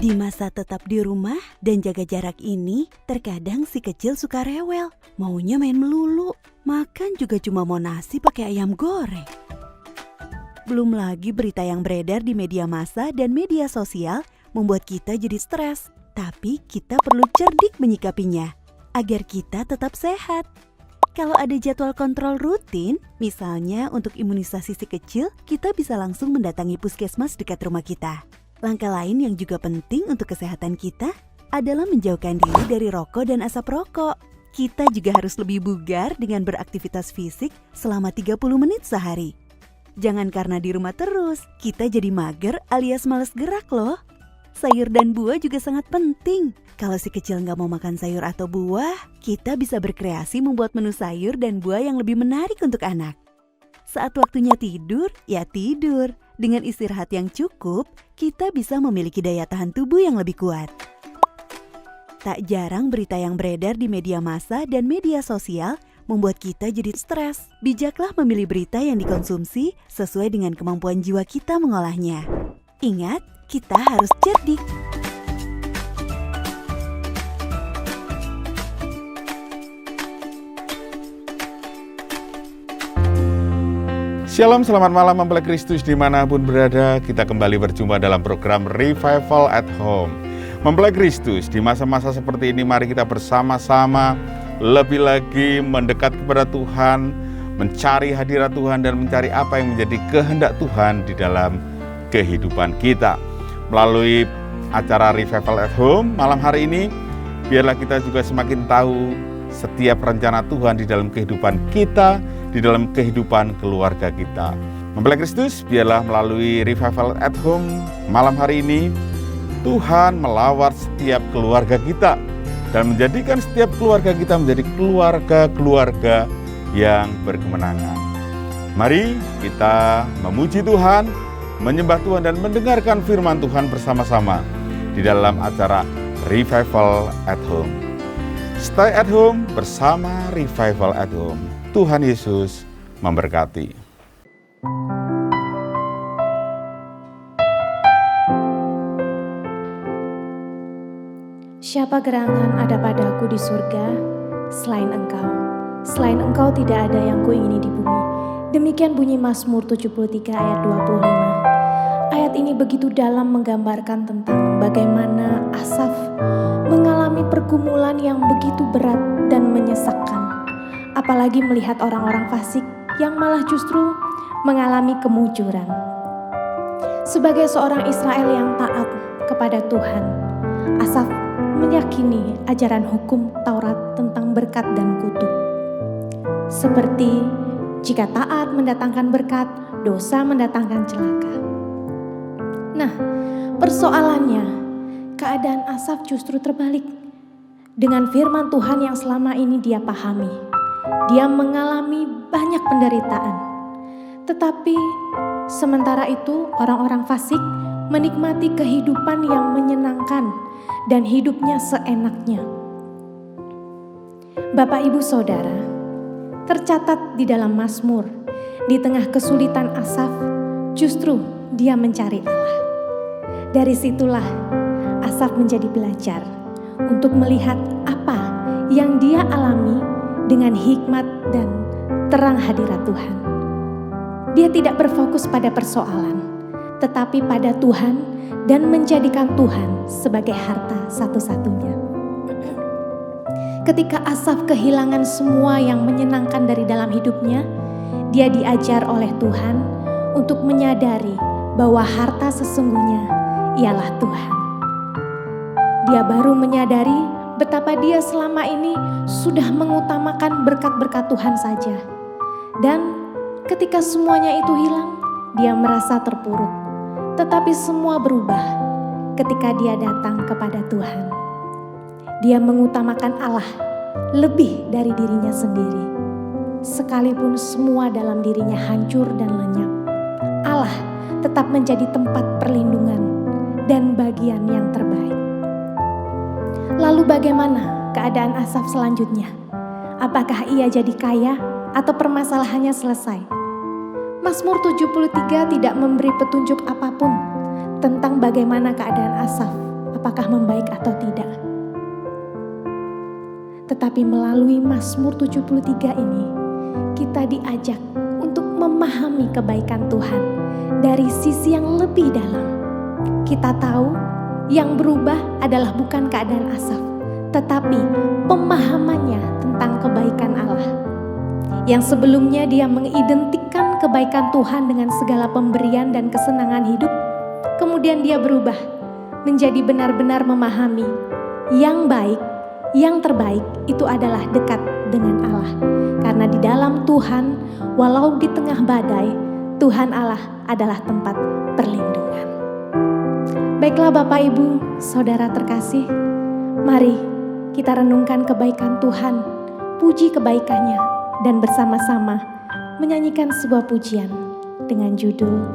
Di masa tetap di rumah dan jaga jarak ini, terkadang si kecil suka rewel. Maunya main melulu, makan juga cuma mau nasi pakai ayam goreng. Belum lagi berita yang beredar di media massa dan media sosial membuat kita jadi stres. Tapi kita perlu cerdik menyikapinya, agar kita tetap sehat. Kalau ada jadwal kontrol rutin, misalnya untuk imunisasi si kecil, kita bisa langsung mendatangi puskesmas dekat rumah kita. Langkah lain yang juga penting untuk kesehatan kita adalah menjauhkan diri dari rokok dan asap rokok. Kita juga harus lebih bugar dengan beraktivitas fisik selama 30 menit sehari. Jangan karena di rumah terus, kita jadi mager alias malas gerak loh. Sayur dan buah juga sangat penting. Kalau si kecil nggak mau makan sayur atau buah, kita bisa berkreasi membuat menu sayur dan buah yang lebih menarik untuk anak. Saat waktunya tidur, ya tidur. Dengan istirahat yang cukup, kita bisa memiliki daya tahan tubuh yang lebih kuat. Tak jarang berita yang beredar di media massa dan media sosial membuat kita jadi stres. Bijaklah memilih berita yang dikonsumsi sesuai dengan kemampuan jiwa kita mengolahnya. Ingat, kita harus cerdik. Shalom, selamat malam mempelai Kristus dimanapun berada. Kita kembali berjumpa dalam program Revival at Home. Mempelai Kristus, di masa-masa seperti ini mari kita bersama-sama lebih lagi mendekat kepada Tuhan, mencari hadirat Tuhan dan mencari apa yang menjadi kehendak Tuhan di dalam kehidupan kita. Melalui acara Revival at Home malam hari ini, biarlah kita juga semakin tahu setiap rencana Tuhan di dalam kehidupan kita, di dalam kehidupan keluarga kita. Mempelai Kristus, biarlah melalui Revival at Home malam hari ini, Tuhan melawat setiap keluarga kita dan menjadikan setiap keluarga kita menjadi keluarga-keluarga yang berkemenangan. Mari kita memuji Tuhan, menyembah Tuhan dan mendengarkan firman Tuhan bersama-sama di dalam acara Revival at Home. Stay at home bersama Revival at Home. Tuhan Yesus memberkati. Siapa gerangan ada padaku di surga selain Engkau? Selain Engkau tidak ada yang kuingini di bumi. Demikian bunyi Mazmur 73 ayat 25. Ayat ini begitu dalam menggambarkan tentang bagaimana Asaf mengalami pergumulan yang begitu berat dan menyesakkan. Apalagi melihat orang-orang fasik yang malah justru mengalami kemujuran. Sebagai seorang Israel yang taat kepada Tuhan, Asaf meyakini ajaran hukum Taurat tentang berkat dan kutuk. Seperti jika taat mendatangkan berkat, dosa mendatangkan celaka. Nah, persoalannya, keadaan Asaf justru terbalik. Dengan firman Tuhan yang selama ini dia pahami, dia mengalami banyak penderitaan. Tetapi sementara itu orang-orang fasik menikmati kehidupan yang menyenangkan dan hidupnya seenaknya. Bapak Ibu Saudara, tercatat di dalam Mazmur, di tengah kesulitan Asaf, justru dia mencari Allah. Dari situlah Asaf menjadi belajar untuk melihat apa yang dia alami dengan hikmat dan terang hadirat Tuhan. Dia tidak berfokus pada persoalan, tetapi pada Tuhan dan menjadikan Tuhan sebagai harta satu-satunya. Ketika Asaf kehilangan semua yang menyenangkan dari dalam hidupnya, dia diajar oleh Tuhan untuk menyadari bahwa harta sesungguhnya ialah Tuhan. Dia baru menyadari betapa dia selama ini sudah mengutamakan berkat-berkat Tuhan saja. Dan ketika semuanya itu hilang, dia merasa terpuruk. Tetapi semua berubah ketika dia datang kepada Tuhan. Dia mengutamakan Allah lebih dari dirinya sendiri. Sekalipun semua dalam dirinya hancur dan lenyap, Allah tetap menjadi tempat perlindungan dan bagian yang terbaik. Lalu bagaimana keadaan Asaf selanjutnya? Apakah ia jadi kaya atau permasalahannya selesai? Mazmur 73 tidak memberi petunjuk apapun tentang bagaimana keadaan Asaf apakah membaik atau tidak. Tetapi melalui Mazmur 73 ini, kita diajak untuk memahami kebaikan Tuhan dari sisi yang lebih dalam. Kita tahu yang berubah adalah bukan keadaan Asaf, tetapi pemahamannya tentang kebaikan Allah. Yang sebelumnya dia mengidentikan kebaikan Tuhan dengan segala pemberian dan kesenangan hidup, kemudian dia berubah menjadi benar-benar memahami yang baik, yang terbaik itu adalah dekat dengan Allah. Karena di dalam Tuhan, walau di tengah badai, Tuhan Allah adalah tempat perlindungan. Baiklah Bapak Ibu, Saudara terkasih, mari kita renungkan kebaikan Tuhan, puji kebaikannya, dan bersama-sama menyanyikan sebuah pujian dengan judul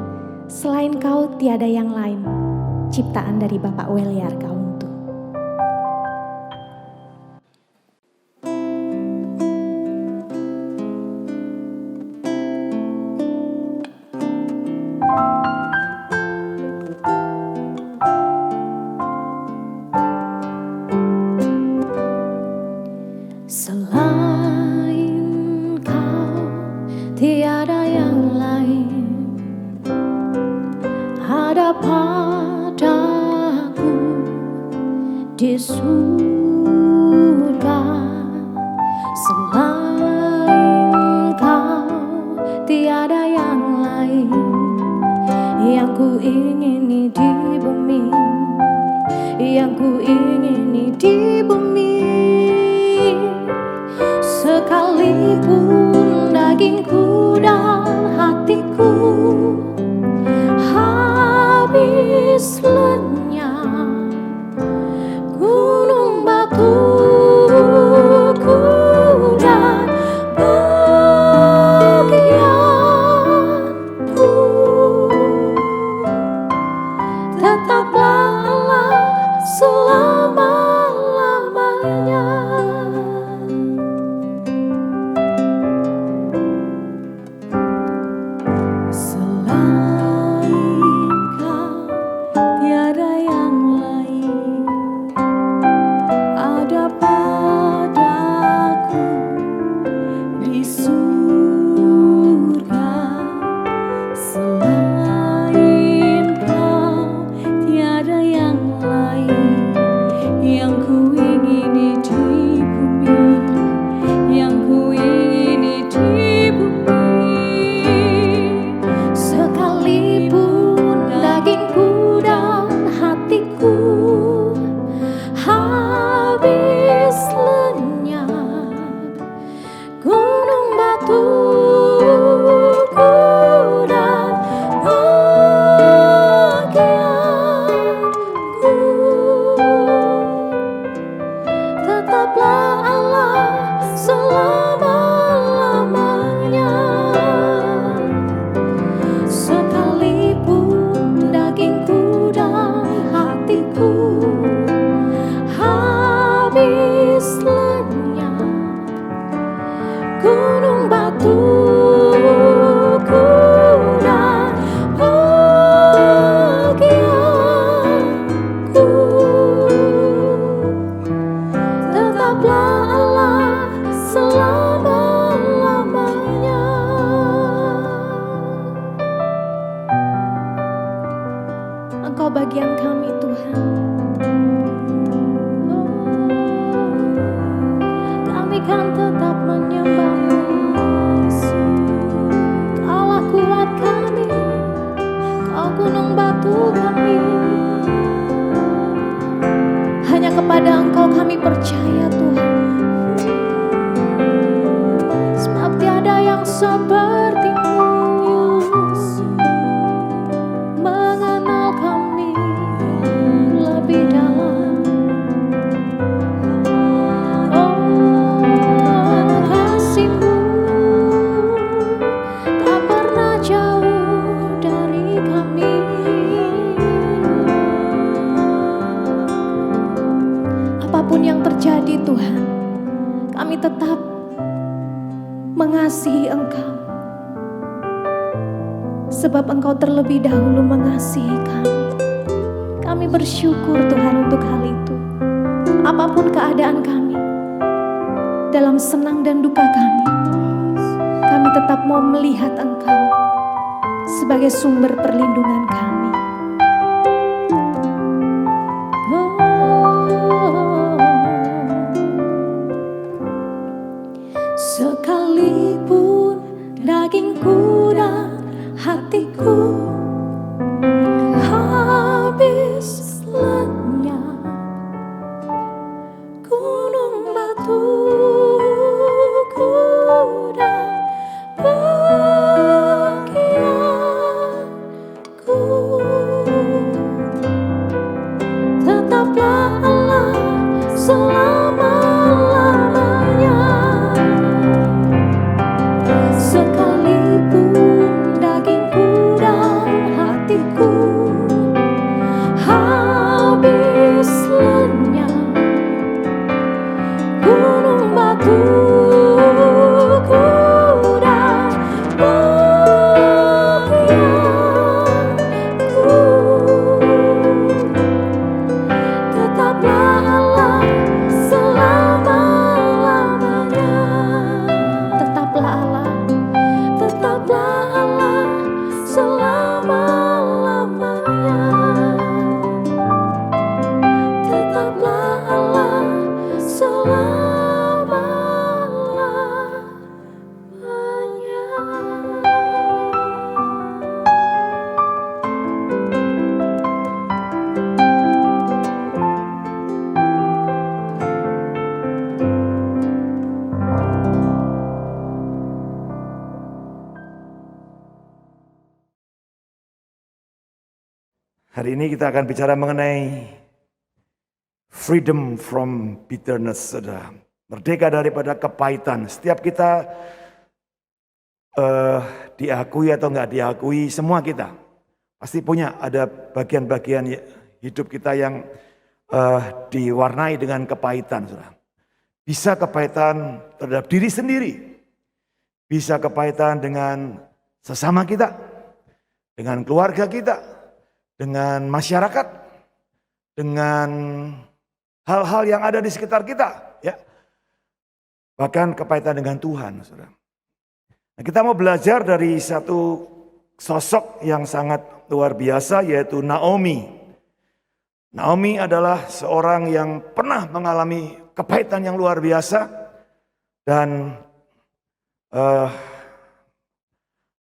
Selain Kau Tiada Yang Lain, ciptaan dari Bapak Weliar Kauntu. Selain Kau tiada yang lain, ada padaku di surga. Selain Kau tiada yang lain, yang ku ingini di bumi, yang ku ingini di bumi. Sekalipun dagingku dan hatiku habis lenyap, gunung batuku dan bagianku, tetaplah Allah selama-lamanya. Engkau bagian kami Tuhan. Kami kan tetap menyembah-Mu. Kaulah kuat kami, Kau gunung batu kami. Hanya kepada Engkau kami percaya Tuhan. Sebab tiada yang seperti-Mu. Mengenal kami lebih dalam. Oh, kasih-Mu tak pernah jauh dari kami. Apapun yang terjadi Tuhan, kami tetap mengasihi Engkau. Sebab Engkau terlebih dahulu mengasihi kami. Kami kami bersyukur Tuhan untuk hal itu. Apapun keadaan kami, dalam senang dan duka kami tetap mau melihat Engkau sebagai sumber perlindungan kami. Sekalipun dagingku dan hatiku habis lenyap, gunung batuku dan bagianku, tetaplah Allah selama-lamanya. Sekalipun dagingku dan hatiku habis lenyap, gunung batuku dan bagianku, tetaplah Allah selama-lamanya. Tetaplah Allah, tetaplah Allah selama-lamanya. Tetaplah Allah Hari ini kita akan bicara mengenai freedom from bitterness, saudara. Merdeka daripada kepahitan. Setiap kita diakui atau nggak diakui, semua kita pasti punya ada bagian-bagian hidup kita yang diwarnai dengan kepahitan, saudara. Bisa kepahitan terhadap diri sendiri, bisa kepahitan dengan sesama kita, dengan keluarga kita, dengan masyarakat, dengan hal-hal yang ada di sekitar kita, ya. Bahkan kepahitan dengan Tuhan, saudara. Nah, kita mau belajar dari satu sosok yang sangat luar biasa, yaitu Naomi. Naomi adalah seorang yang pernah mengalami kepahitan yang luar biasa dan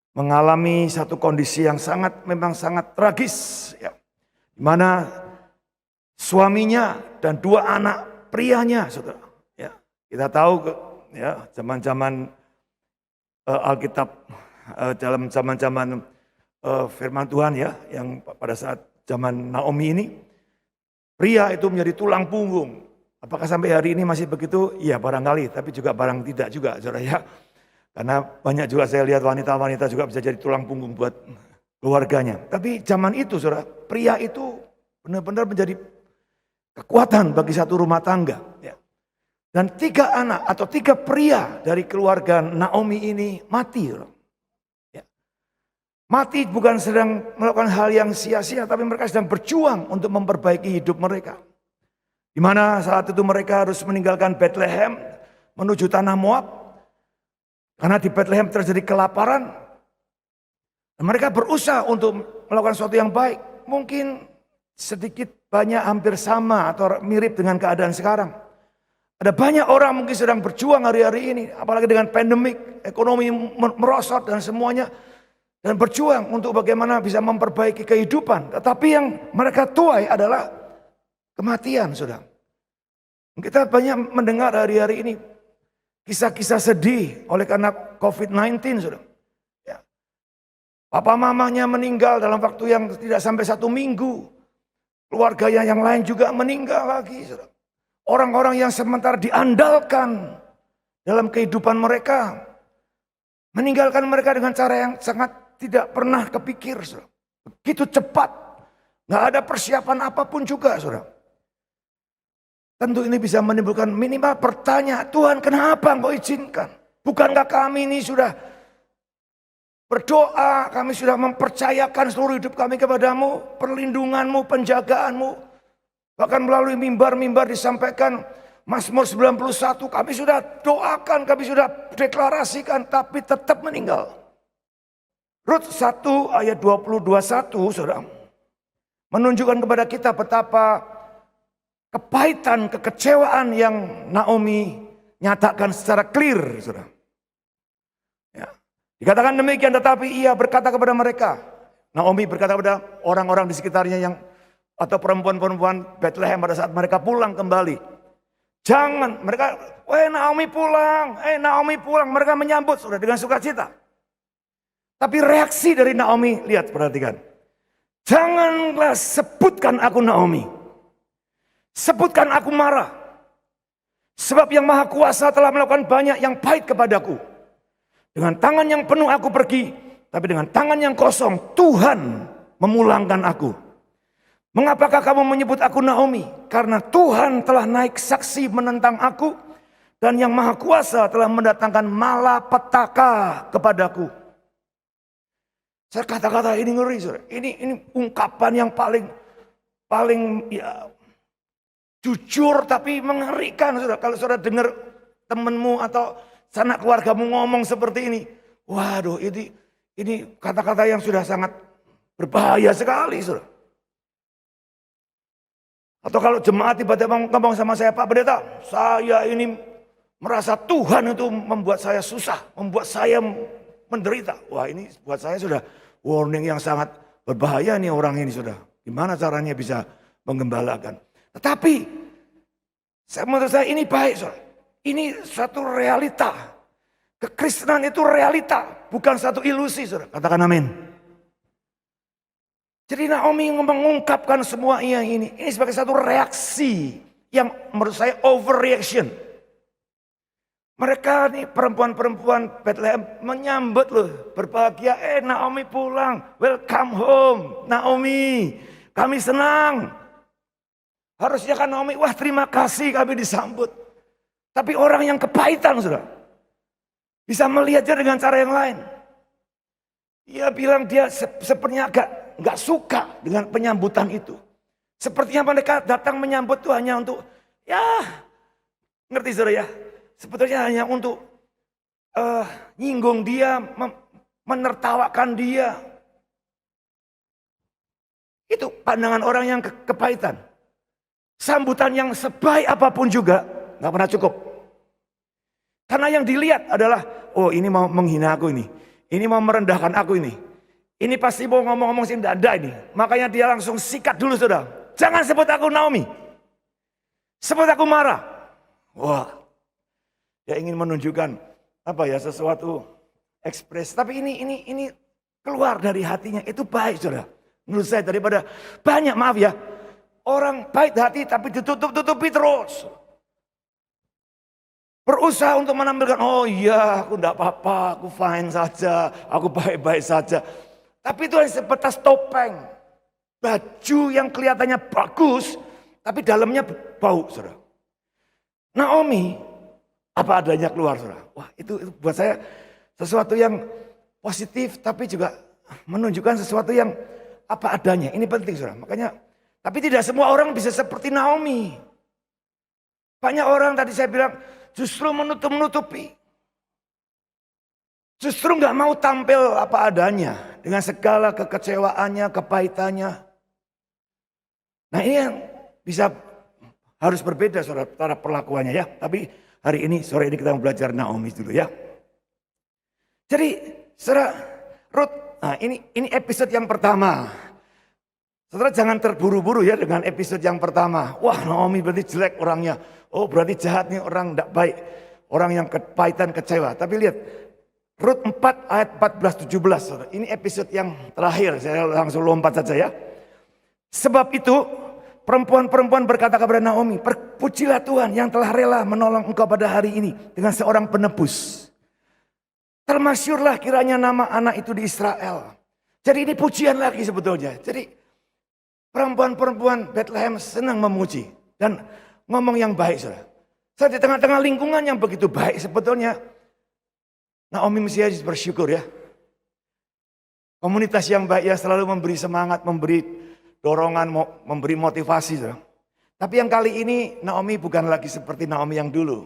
mengalami satu kondisi yang memang sangat tragis, ya. Di mana suaminya dan dua anak prianya, saudara. Ya, kita tahu, ya, zaman-zaman Alkitab, dalam zaman-zaman firman Tuhan, ya, yang pada saat zaman Naomi ini, pria itu menjadi tulang punggung. Apakah sampai hari ini masih begitu? Ya barangkali, tapi juga barang tidak juga, saudara, ya. Karena banyak juga saya lihat wanita-wanita juga bisa jadi tulang punggung buat keluarganya. Tapi zaman itu, saudara, pria itu benar-benar menjadi kekuatan bagi satu rumah tangga. Ya. Dan 3 anak atau 3 pria dari keluarga Naomi ini mati. Ya. Mati bukan sedang melakukan hal yang sia-sia, tapi mereka sedang berjuang untuk memperbaiki hidup mereka. Di mana saat itu mereka harus meninggalkan Bethlehem menuju tanah Moab. Karena di Bethlehem terjadi kelaparan. Dan mereka berusaha untuk melakukan sesuatu yang baik. Mungkin sedikit banyak hampir sama atau mirip dengan keadaan sekarang. Ada banyak orang mungkin sedang berjuang hari-hari ini. Apalagi dengan pandemik, ekonomi merosot dan semuanya. Dan berjuang untuk bagaimana bisa memperbaiki kehidupan. Tetapi yang mereka tuai adalah kematian, saudara. Kita banyak mendengar hari-hari ini kisah-kisah sedih oleh karena COVID-19, saudara. Ya. Papa mamanya meninggal dalam waktu yang tidak sampai 1 minggu. Keluarga yang lain juga meninggal lagi, saudara. Orang-orang yang sementara diandalkan dalam kehidupan mereka, meninggalkan mereka dengan cara yang sangat tidak pernah kepikir, saudara. Begitu cepat, nggak ada persiapan apapun juga, saudara. Tentu ini bisa menimbulkan minimal pertanyaan, Tuhan kenapa engkau izinkan? Bukankah kami ini sudah berdoa, kami sudah mempercayakan seluruh hidup kami kepadamu, perlindunganmu, penjagaanmu. Bahkan melalui mimbar-mimbar disampaikan Mazmur 91, kami sudah doakan, kami sudah deklarasikan, tapi tetap meninggal. Rut 1 ayat 20-21, saudara, menunjukkan kepada kita betapa kepahitan, kekecewaan yang Naomi nyatakan secara clear, saudara. Ya. Dikatakan demikian, tetapi ia berkata kepada mereka, Naomi berkata kepada orang-orang di sekitarnya yang atau perempuan-perempuan Bethlehem pada saat mereka pulang kembali. Jangan, mereka, Naomi pulang, Naomi pulang. Mereka menyambut saudara dengan sukacita. Tapi reaksi dari Naomi, lihat perhatikan. Janganlah sebutkan aku Naomi. Sebutkan aku marah. Sebab yang Maha Kuasa telah melakukan banyak yang pahit kepadaku. Dengan tangan yang penuh aku pergi, tapi dengan tangan yang kosong Tuhan memulangkan aku. Mengapakah kamu menyebut aku Naomi? Karena Tuhan telah naik saksi menentang aku, dan yang Maha Kuasa telah mendatangkan malapetaka kepadaku. Saya kata-kata ini ngeri, saudara. Ini ungkapan yang paling ya, jujur tapi mengerikan, saudara. Kalau saudara dengar temanmu atau sanak keluargamu ngomong seperti ini, waduh, ini kata-kata yang sudah sangat berbahaya sekali, saudara. Atau kalau jemaat tiba-tiba ngomong sama saya, Pak Pendeta, saya ini merasa Tuhan itu membuat saya susah, membuat saya menderita. Wah, ini buat saya sudah warning yang sangat berbahaya nih orang ini, sudah. Gimana caranya bisa menggembalakan? Tetapi menurut saya ini baik, saudara. Ini satu realita. Kekristenan itu realita, bukan satu ilusi, saudara. Katakan amin. Jadi Naomi mengungkapkan semua ini sebagai satu reaksi yang menurut saya overreaction. Mereka nih perempuan-perempuan Bethlehem menyambut loh, berbahagia, Naomi pulang, welcome home Naomi, kami senang. Harusnya kan Naomi, wah terima kasih kami disambut. Tapi orang yang kepahitan sudah, bisa melihatnya dengan cara yang lain. Dia bilang dia sepertinya nggak suka dengan penyambutan itu. Sepertinya mereka datang menyambut itu hanya untuk, ya ngerti saudara ya, sebetulnya hanya untuk nyinggung dia, menertawakan dia. Itu pandangan orang yang kepahitan. Sambutan yang sebaik apapun juga nggak pernah cukup. Karena yang dilihat adalah, oh ini mau menghina aku ini mau merendahkan aku ini. Ini pasti mau ngomong-ngomong sih tidak ada ini. Makanya dia langsung sikat dulu saudara. Jangan sebut aku Naomi. Sebut aku marah. Wah. Dia ingin menunjukkan apa ya, sesuatu ekspres. Tapi ini keluar dari hatinya. Itu baik saudara. Menurut saya daripada banyak, maaf ya, orang baik hati tapi ditutup-tutupi terus. Berusaha untuk menampilkan, oh iya aku tidak apa-apa, aku fine saja, aku baik-baik saja. Tapi itu hanya sebatas topeng. Baju yang kelihatannya bagus, tapi dalamnya bau, saudara. Naomi, apa adanya keluar, saudara. Wah itu buat saya sesuatu yang positif, tapi juga menunjukkan sesuatu yang apa adanya. Ini penting, saudara. Makanya, tapi tidak semua orang bisa seperti Naomi. Banyak orang tadi saya bilang, justru menutup-nutupi. Justru nggak mau tampil apa adanya. Dengan segala kekecewaannya, kepahitannya. Nah ini yang bisa harus berbeda saudara perlakuannya ya. Tapi hari ini, sore ini kita mau belajar Naomi dulu ya. Jadi saudara Ruth, nah ini episode yang pertama. Saudara jangan terburu-buru ya dengan episode yang pertama. Wah Naomi berarti jelek orangnya. Oh berarti jahat nih, orang tidak baik. Orang yang kepahitan, kecewa. Tapi lihat, Rut 4 ayat 14-17. Saudara. Ini episode yang terakhir, saya langsung lompat saja ya. Sebab itu, perempuan-perempuan berkata kepada Naomi, "Pujilah Tuhan yang telah rela menolong engkau pada hari ini dengan seorang penebus. Termasyurlah kiranya nama anak itu di Israel." Jadi ini pujian lagi sebetulnya. Jadi perempuan-perempuan Bethlehem senang memuji dan ngomong yang baik, saudara. Saya di tengah-tengah lingkungan yang begitu baik sebetulnya, Naomi mesti bersyukur ya. Komunitas yang baik ya selalu memberi semangat, memberi dorongan, memberi motivasi. Saudara. Tapi yang kali ini Naomi bukan lagi seperti Naomi yang dulu.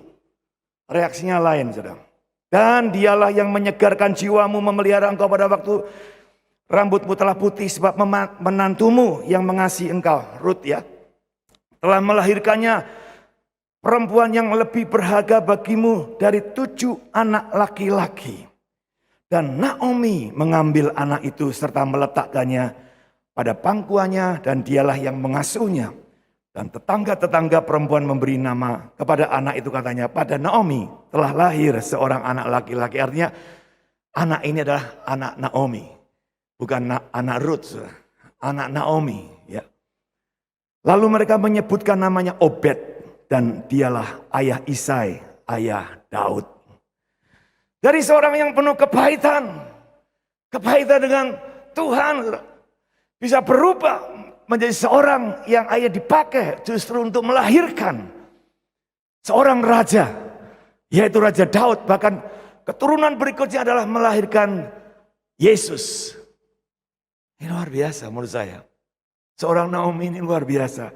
Reaksinya lain, saudara. Dan dialah yang menyegarkan jiwamu, memelihara engkau pada waktu rambutmu telah putih, sebab menantumu yang mengasihi engkau, Rut ya, telah melahirkannya perempuan yang lebih berharga bagimu dari 7 anak laki-laki. Dan Naomi mengambil anak itu serta meletakkannya pada pangkuannya, dan dialah yang mengasuhnya. Dan tetangga-tetangga perempuan memberi nama kepada anak itu, katanya, pada Naomi telah lahir seorang anak laki-laki. Artinya anak ini adalah anak Naomi, bukan anak Ruth, anak Naomi. Ya. Lalu mereka menyebutkan namanya Obed, dan dialah ayah Isai, ayah Daud. Dari seorang yang penuh kepahitan dengan Tuhan, bisa berubah menjadi seorang yang ayah dipakai justru untuk melahirkan seorang raja, yaitu Raja Daud. Bahkan keturunan berikutnya adalah melahirkan Yesus. Ini luar biasa menurut saya. Seorang Naomi ini luar biasa.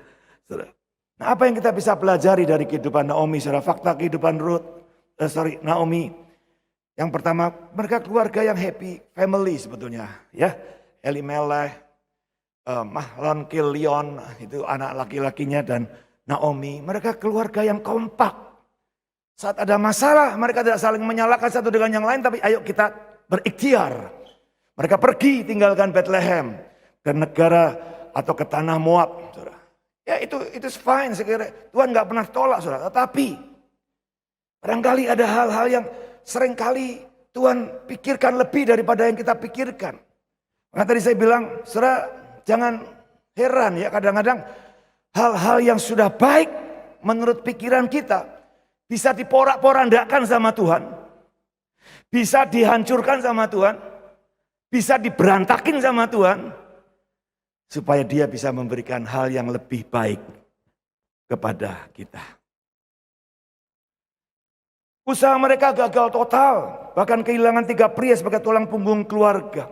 Nah, apa yang kita bisa pelajari dari kehidupan Naomi? Saudara, fakta kehidupan Naomi. Yang pertama, mereka keluarga yang happy family sebetulnya, ya. Elimelech, Mahlon, Kilion, itu anak laki-lakinya, dan Naomi. Mereka keluarga yang kompak. Saat ada masalah, mereka tidak saling menyalahkan satu dengan yang lain, tapi ayo kita berikhtiar. Mereka pergi tinggalkan Bethlehem ke negara atau ke tanah Moab. Saudara. Ya itu fine, sekiranya Tuhan nggak pernah tolak, saudara. Tetapi barangkali ada hal-hal yang seringkali Tuhan pikirkan lebih daripada yang kita pikirkan. Maka tadi saya bilang, saudara, jangan heran ya, kadang-kadang hal-hal yang sudah baik menurut pikiran kita bisa diporak-porandakan sama Tuhan. Bisa dihancurkan sama Tuhan. Bisa diberantakin sama Tuhan. Supaya dia bisa memberikan hal yang lebih baik kepada kita. Usaha mereka gagal total. Bahkan kehilangan 3 pria sebagai tulang punggung keluarga.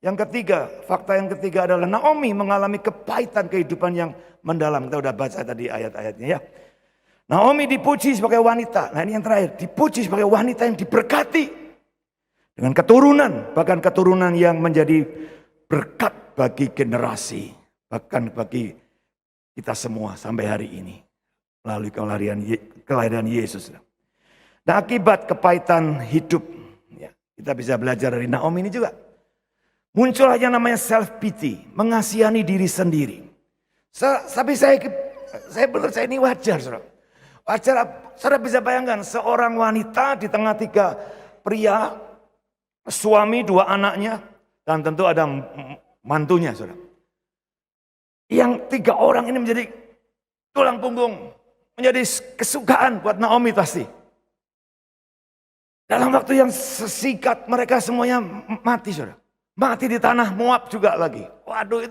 Yang ketiga, fakta yang ketiga adalah Naomi mengalami kepahitan kehidupan yang mendalam. Kita udah baca tadi ayat-ayatnya ya. Naomi dipuji sebagai wanita. Nah ini yang terakhir, dipuji sebagai wanita yang diberkati. Dengan keturunan, bahkan keturunan yang menjadi berkat bagi generasi. Bahkan bagi kita semua sampai hari ini. Melalui kelahiran Yesus. Nah akibat kepahitan hidup, ya, kita bisa belajar dari Naomi ini juga. Muncul aja namanya self pity, mengasihani diri sendiri. Tapi saya ini wajar, saudara. Wajar, saudara bisa bayangkan seorang wanita di tengah 3 pria, suami, 2 anaknya, dan tentu ada mantunya, saudara. Yang 3 orang ini menjadi tulang punggung, menjadi kesukaan buat Naomi pasti. Dalam waktu yang sesingkat mereka semuanya mati, saudara. Mati di tanah Moab juga lagi. Waduh,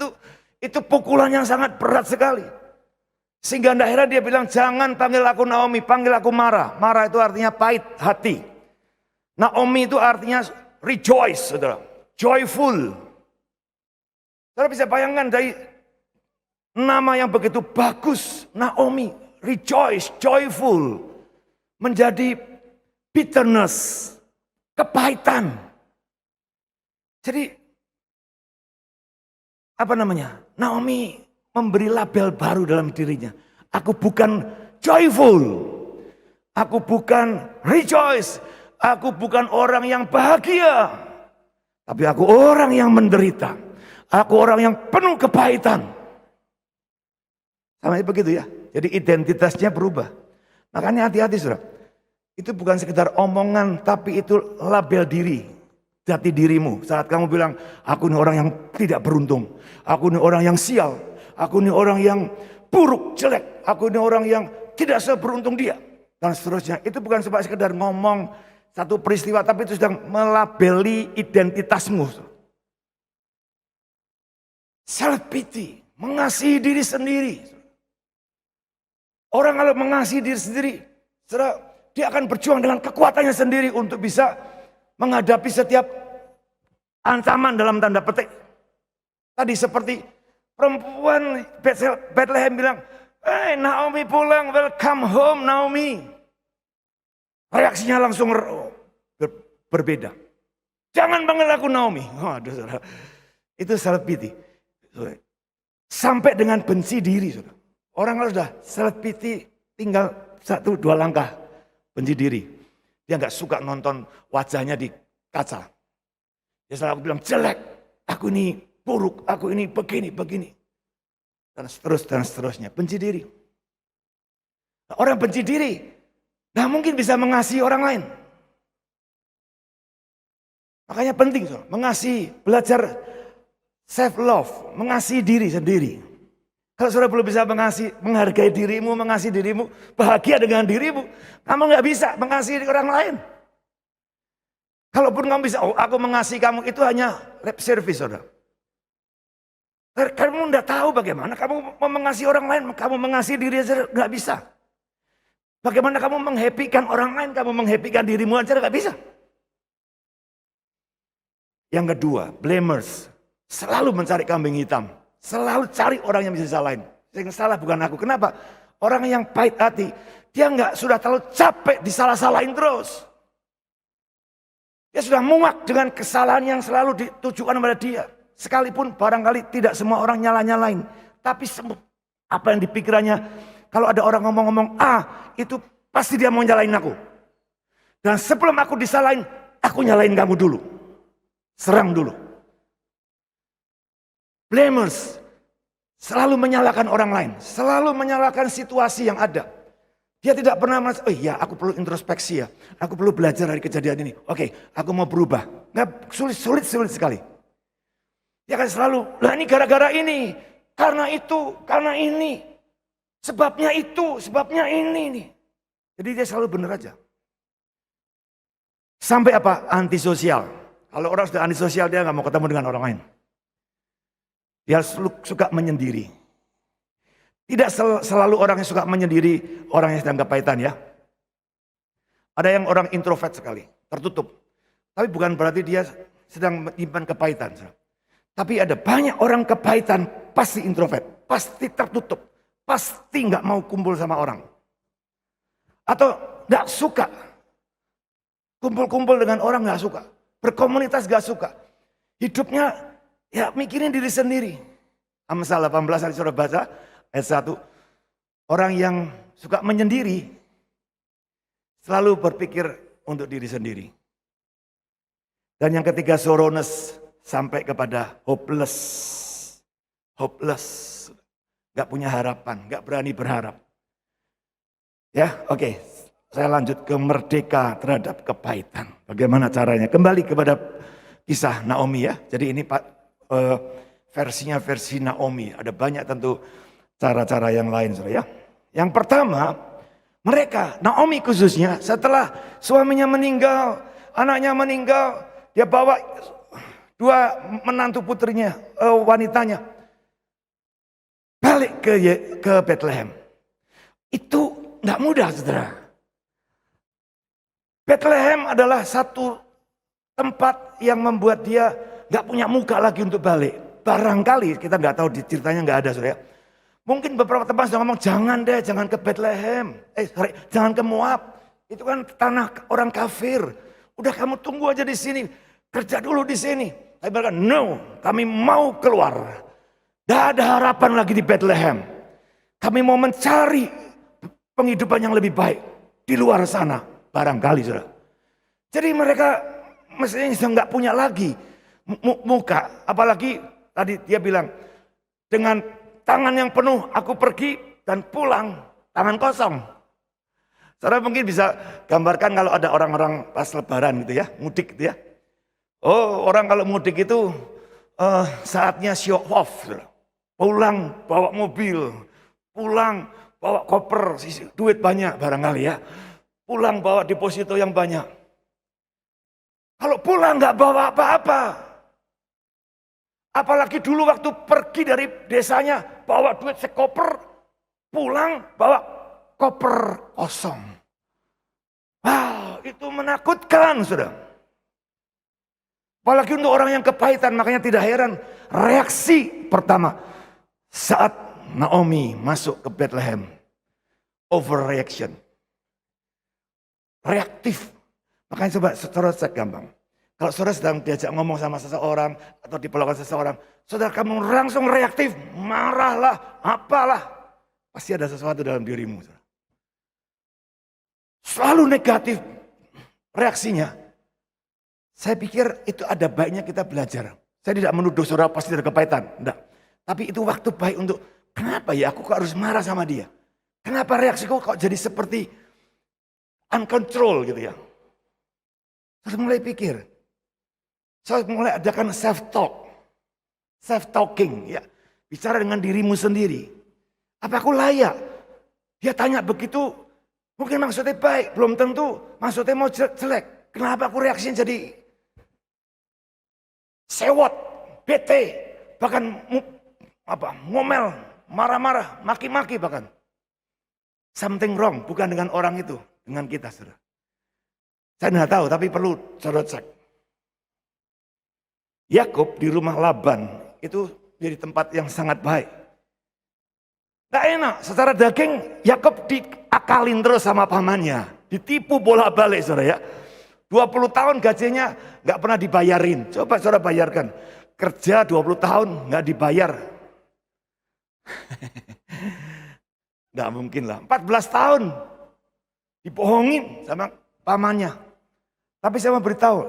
itu pukulan yang sangat berat sekali. Sehingga akhirnya dia bilang, jangan panggil aku Naomi, panggil aku Mara. Mara itu artinya pahit hati. Naomi itu artinya rejoice, saudara. Joyful. Saudara bisa bayangkan dari nama yang begitu bagus, Naomi, rejoice, joyful. Menjadi bitterness, kepahitan. Jadi, Naomi memberi label baru dalam dirinya. Aku bukan joyful. Aku bukan rejoice. Aku bukan orang yang bahagia. Tapi aku orang yang menderita. Aku orang yang penuh kepahitan. Sama begitu ya. Jadi identitasnya berubah. Makanya hati-hati, saudara. Itu bukan sekedar omongan, tapi itu label diri. Jati dirimu. Saat kamu bilang, aku ini orang yang tidak beruntung. Aku ini orang yang sial. Aku ini orang yang buruk, jelek. Aku ini orang yang tidak seberuntung dia. Dan seterusnya. Itu bukan sekedar ngomong satu peristiwa, tapi itu sedang melabeli identitasmu. Self pity. Mengasihi diri sendiri. Orang kalau mengasihi diri sendiri, dia akan berjuang dengan kekuatannya sendiri untuk bisa menghadapi setiap ancaman dalam tanda petik. Tadi seperti perempuan Bethlehem bilang, "Hey, Naomi pulang, welcome home Naomi." Reaksinya langsung berbeda. "Jangan panggil aku Naomi." Waduh, saudara. Itu self pity. Sampai dengan benci diri, saudara. Orang kalau sudah self pity tinggal 1-2 langkah benci diri. Dia nggak suka nonton wajahnya di kaca. Dia selalu bilang jelek, aku ini buruk, aku ini begini. Dan seterusnya. Benci diri. Nah, orang benci diri, nggak mungkin bisa mengasihi orang lain. Makanya penting, mengasihi, belajar self love, mengasihi diri sendiri. Kalau saudara belum bisa menghargai dirimu, mengasihi dirimu, bahagia dengan dirimu, kamu nggak bisa mengasihi orang lain. Kalaupun kamu bisa, aku mengasihi kamu, itu hanya lip service, saudara. Kamu nggak tahu bagaimana kamu mengasihi orang lain, kamu mengasihi diri saja nggak bisa. Bagaimana kamu menghappykan orang lain, kamu menghappykan dirimu aja nggak bisa. Yang kedua, blamers. Selalu mencari kambing hitam. Selalu cari orang yang bisa disalahin. Yang salah bukan aku. Kenapa? Orang yang pahit hati, dia sudah terlalu capek disalah-salahin terus. Dia sudah muak dengan kesalahan yang selalu ditujukan kepada dia. Sekalipun barangkali tidak semua orang nyala-nyalain. Tapi apa yang dipikirannya, kalau ada orang ngomong-ngomong itu pasti dia mau nyalain aku. Dan sebelum aku disalahin, aku nyalain kamu dulu. Serang dulu. Blamers. Selalu menyalahkan orang lain. Selalu menyalahkan situasi yang ada. Dia tidak pernah merasa, oh iya aku perlu introspeksi ya. Aku perlu belajar dari kejadian ini. Oke, aku mau berubah. Nggak, sulit sekali. Dia akan selalu, lah ini gara-gara ini. Karena itu, karena ini. Sebabnya itu, sebabnya ini nih. Jadi dia selalu benar aja. Sampai apa? Antisosial. Kalau orang sudah antisosial, dia nggak mau ketemu dengan orang lain. Dia suka menyendiri. Tidak selalu orang yang suka menyendiri, orang yang sedang kepahitan ya. Ada yang orang introvert sekali, tertutup. Tapi bukan berarti dia sedang menyimpan kepahitan. Tapi ada banyak orang kepahitan, pasti introvert, pasti tertutup, pasti nggak mau kumpul sama orang. Atau nggak suka. Kumpul-kumpul dengan orang nggak suka. Berkomunitas nggak suka. Hidupnya ya mikirin diri sendiri. Amsal 18 yang sudah baca, ayat 1. Orang yang suka menyendiri, selalu berpikir untuk diri sendiri. Dan yang ketiga, soroness, sampai kepada hopeless. Hopeless. Gak punya harapan, gak berani berharap. Ya, oke. Saya lanjut ke merdeka terhadap kepahitan. Bagaimana caranya? Kembali kepada kisah Naomi ya. Jadi ini versinya versi Naomi. Ada banyak tentu cara-cara yang lain. Ya. Yang pertama, mereka, Naomi khususnya, setelah suaminya meninggal, anaknya meninggal, dia bawa 2 menantu putrinya, wanitanya, balik ke Bethlehem. Itu tidak mudah, saudara. Bethlehem adalah satu tempat yang membuat dia nggak punya muka lagi untuk balik. Barangkali kita nggak tahu, di ceritanya nggak ada, saudara. Mungkin beberapa teman sudah ngomong, jangan deh, jangan ke Bethlehem. Jangan ke Moab. Itu kan tanah orang kafir. Udah kamu tunggu aja di sini. Kerja dulu di sini. Tapi mereka, no, kami mau keluar. Gak ada harapan lagi di Bethlehem. Kami mau mencari penghidupan yang lebih baik di luar sana. Barangkali, saudara. Jadi mereka mestinya sudah nggak punya lagi muka. Apalagi tadi dia bilang, dengan tangan yang penuh aku pergi dan pulang tangan kosong. Saudara mungkin bisa gambarkan kalau ada orang-orang pas lebaran gitu ya, mudik gitu ya. Oh, orang kalau mudik itu saatnya show off. Pulang bawa mobil, pulang bawa koper, duit banyak barangkali ya. Pulang bawa deposito yang banyak. Kalau pulang nggak bawa apa-apa. Apalagi dulu waktu pergi dari desanya, bawa duit sekoper, pulang bawa koper kosong. Wow, itu menakutkan, saudara. Apalagi untuk orang yang kepahitan, makanya tidak heran reaksi pertama saat Naomi masuk ke Bethlehem. Overreaction. Reaktif. Makanya coba saudara cek gampang. Kalau saudara sedang diajak ngomong sama seseorang atau diperlakukan seseorang, saudara kamu langsung reaktif, marahlah, apalah. Pasti ada sesuatu dalam dirimu. Selalu negatif reaksinya. Saya pikir itu ada baiknya kita belajar. Saya tidak menuduh saudara pasti ada kepahitan. Enggak. Tapi itu waktu baik untuk, kenapa ya aku kok harus marah sama dia? Kenapa reaksiku kok jadi seperti uncontrol gitu ya? Saya mulai pikir. Saya mulai adakan self-talk. Self-talking ya. Bicara dengan dirimu sendiri. Apa aku layak? Dia tanya begitu, mungkin maksudnya baik, belum tentu maksudnya mau jelek. Kenapa aku reaksinya jadi sewot, bete, bahkan ngomel, marah-marah, maki-maki bahkan. Something wrong, bukan dengan orang itu, dengan kita, saudara. Saya tidak tahu, tapi perlu saudara cek. Yakub di rumah Laban itu jadi tempat yang sangat baik. Tidak enak, secara daging Yakub diakalin terus sama pamannya, ditipu bolak-balik, saudara ya. 20 tahun gajinya nggak pernah dibayarin. Coba saudara bayarkan. Kerja 20 tahun nggak dibayar. Nggak mungkin lah. 14 tahun dibohongin sama pamannya. Tapi saya mau beritahu,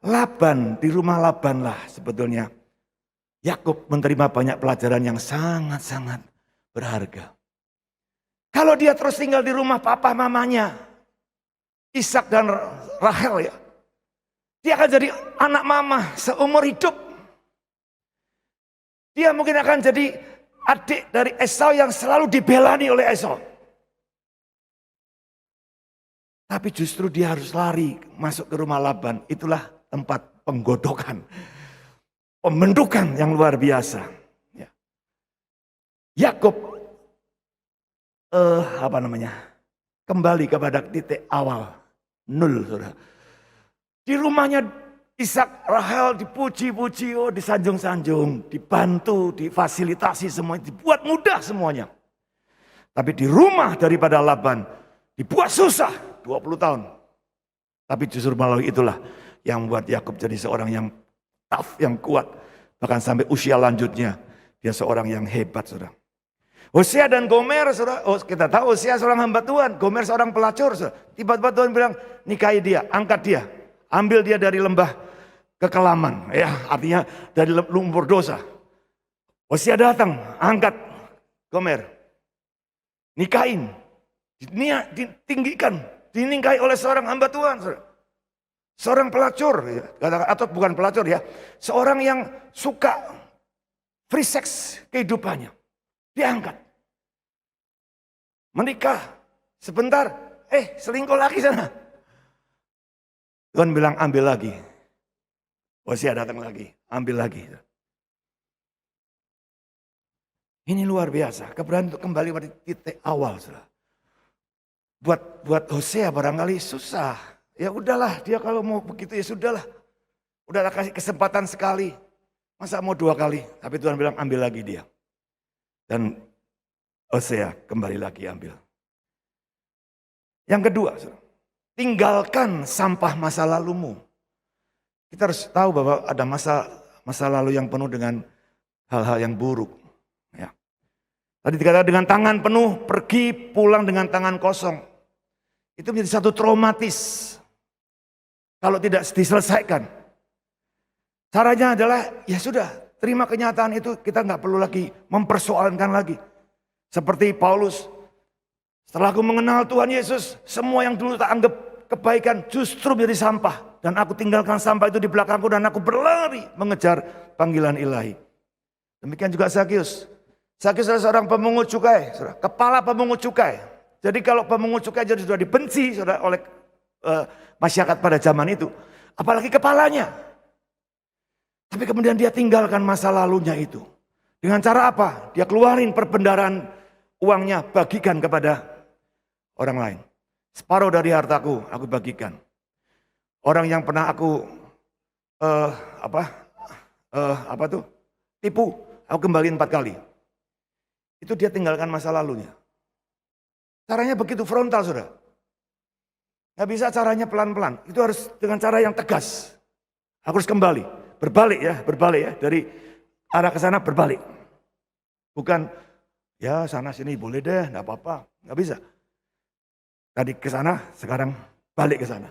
Laban, di rumah Laban lah sebetulnya Yakub menerima banyak pelajaran yang sangat-sangat berharga. Kalau dia terus tinggal di rumah papa mamanya, Ishak dan Rahel ya, dia akan jadi anak mama seumur hidup. Dia mungkin akan jadi adik dari Esau yang selalu dibelani oleh Esau. Tapi justru dia harus lari masuk ke rumah Laban. Itulah tempat penggodokan, pembentukan yang luar biasa. Ya. Yakub kembali kepada titik awal. Nol, saudara. Di rumahnya Ishak, Rahel dipuji-puji, disanjung-sanjung, dibantu, difasilitasi semuanya, dibuat mudah semuanya. Tapi di rumah daripada Laban dibuat susah 20 tahun. Tapi justru melalui itulah yang membuat Yakub jadi seorang yang tough, yang kuat. Bahkan sampai usia lanjutnya dia seorang yang hebat, saudara. Hosea dan Gomer, saudara. Oh, kita tahu Hosea seorang hamba Tuhan, Gomer seorang pelacur. Saudara. Tiba-tiba Tuhan bilang, nikahi dia, angkat dia, ambil dia dari lembah kekelaman. Ya, artinya dari lumpur dosa. Hosea datang, angkat Gomer, nikahin, ditinggikan, dinikahi oleh seorang hamba Tuhan. Saudara. Seorang pelacur, ya, atau bukan pelacur ya, seorang yang suka free sex kehidupannya. Diangkat. Menikah. Sebentar. Selingkuh lagi sana. Tuhan bilang ambil lagi. Hosea datang lagi. Ambil lagi. Ini luar biasa. Keberanian untuk kembali pada titik awal. Buat Hosea barangkali susah. Ya udahlah. Dia kalau mau begitu ya sudahlah. Udahlah kasih kesempatan sekali. Masa mau 2 kali. Tapi Tuhan bilang ambil lagi dia. Dan Hosea kembali lagi ambil. Yang kedua, tinggalkan sampah masa lalumu. Kita harus tahu bahwa ada masa lalu yang penuh dengan hal-hal yang buruk. Ya. Tadi dikatakan dengan tangan penuh, pergi pulang dengan tangan kosong. Itu menjadi satu traumatis. Kalau tidak diselesaikan. Caranya adalah, ya sudah. Terima kenyataan itu, kita nggak perlu lagi mempersoalkan lagi. Seperti Paulus, setelah aku mengenal Tuhan Yesus, semua yang dulu tak anggap kebaikan justru menjadi sampah. Dan aku tinggalkan sampah itu di belakangku dan aku berlari mengejar panggilan ilahi. Demikian juga Zakius. Zakius adalah seorang pemungut cukai, kepala pemungut cukai. Jadi kalau pemungut cukai jadi sudah dibenci oleh masyarakat pada zaman itu, apalagi kepalanya. Tapi kemudian dia tinggalkan masa lalunya itu. Dengan cara apa? Dia keluarin perbendaharaan uangnya, bagikan kepada orang lain. Separuh dari hartaku, aku bagikan. Orang yang pernah aku eh, apa apa tuh tipu, aku kembaliin 4 kali. Itu dia tinggalkan masa lalunya. Caranya begitu frontal, saudara. Gak bisa caranya pelan-pelan, itu harus dengan cara yang tegas. Aku harus kembali, berbalik ya, dari arah ke sana berbalik. Bukan, ya sana sini boleh deh, gak apa-apa, gak bisa. Tadi ke sana, sekarang balik ke sana.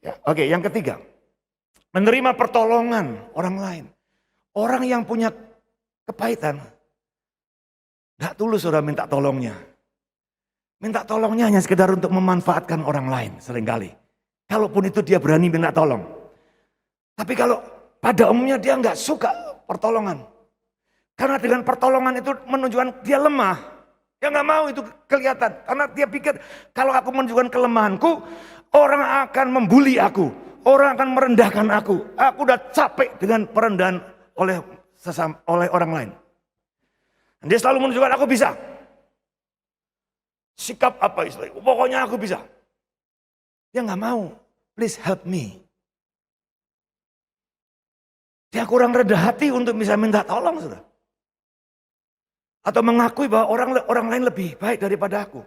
Ya, oke, yang ketiga, menerima pertolongan orang lain. Orang yang punya kepahitan, gak tulus sudah minta tolongnya. Minta tolongnya hanya sekedar untuk memanfaatkan orang lain seringkali. Kalaupun itu dia berani minta tolong. Tapi kalau pada umumnya dia nggak suka pertolongan. Karena dengan pertolongan itu menunjukkan dia lemah. Dia nggak mau itu kelihatan. Karena dia pikir kalau aku menunjukkan kelemahanku, orang akan membuli aku. Orang akan merendahkan aku. Aku udah capek dengan perendahan oleh orang lain. Dan dia selalu menunjukkan aku bisa. Sikap apa istilahnya? Pokoknya aku bisa. Dia nggak mau. Please help me. Dia kurang rendah hati untuk bisa minta tolong, saudara. Atau mengakui bahwa orang lain lebih baik daripada aku.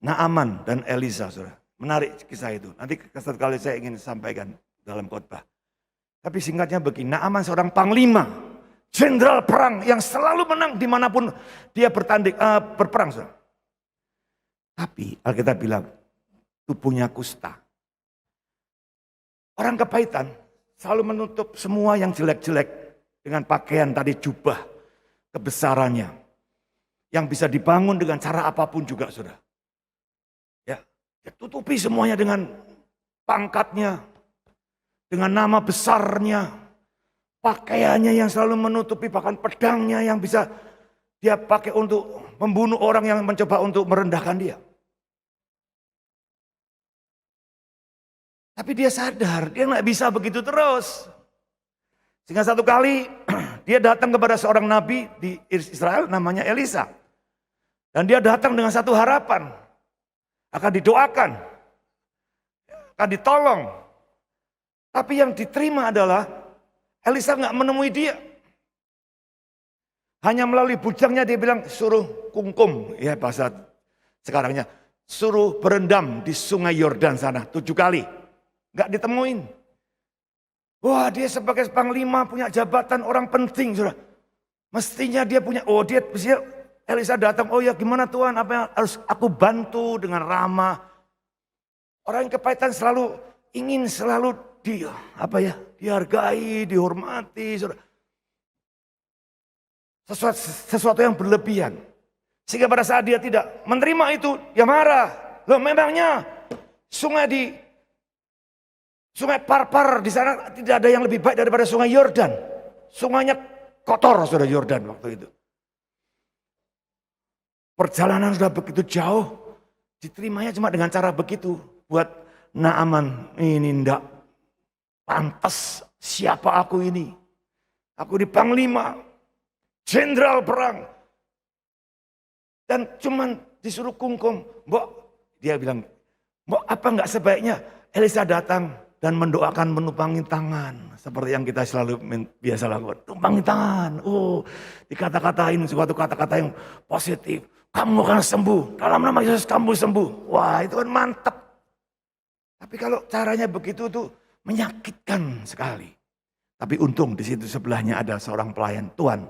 Naaman dan Elisa, saudara. Menarik kisah itu. Nanti satu kali saya ingin sampaikan dalam khotbah. Tapi singkatnya begini, Naaman seorang panglima, jenderal perang yang selalu menang dimanapun dia berperang. Saudara. Tapi Alkitab bilang, tubuhnya kusta. Orang kepahitan selalu menutup semua yang jelek-jelek dengan pakaian tadi jubah kebesarannya. Yang bisa dibangun dengan cara apapun juga, saudara. Ya, dia tutupi semuanya dengan pangkatnya, dengan nama besarnya, pakaiannya yang selalu menutupi, bahkan pedangnya yang bisa dia pakai untuk membunuh orang yang mencoba untuk merendahkan dia. Tapi dia sadar, dia nggak bisa begitu terus. Sehingga satu kali dia datang kepada seorang nabi di Israel namanya Elisa. Dan dia datang dengan satu harapan. Akan didoakan. Akan ditolong. Tapi yang diterima adalah Elisa nggak menemui dia. Hanya melalui bujangnya dia bilang suruh kungkum. Ya bahasa sekarangnya. Suruh berendam di sungai Yordan sana 7 kali. Nggak ditemuin. Wah dia sebagai panglima punya jabatan orang penting. Saudara. Mestinya dia punya, Elisa datang, oh ya gimana Tuhan, apa yang harus aku bantu dengan ramah. Orang yang kepahitan selalu ingin selalu dihargai, dihormati. Saudara. Sesuatu yang berlebihan. Sehingga pada saat dia tidak menerima itu, dia marah. Loh memangnya sungai Parpar di sana tidak ada yang lebih baik daripada sungai Yordan. Sungainya kotor saudara Yordan waktu itu. Perjalanan sudah begitu jauh, diterimanya cuma dengan cara begitu. Buat Naaman, ini ndak pantas siapa aku ini. Aku di panglima, jenderal perang. Dan cuman disuruh kungkum. Mbok, dia bilang, mbok apa enggak sebaiknya Elisa datang dan mendoakan menumpangi tangan. Seperti yang kita selalu biasa lakukan. Tumpangi tangan. Oh, dikata-katain suatu kata-kata yang positif. Kamu akan sembuh. Dalam nama Yesus kamu sembuh. Wah itu kan mantap. Tapi kalau caranya begitu tuh menyakitkan sekali. Tapi untung di situ sebelahnya ada seorang pelayan. Tuhan,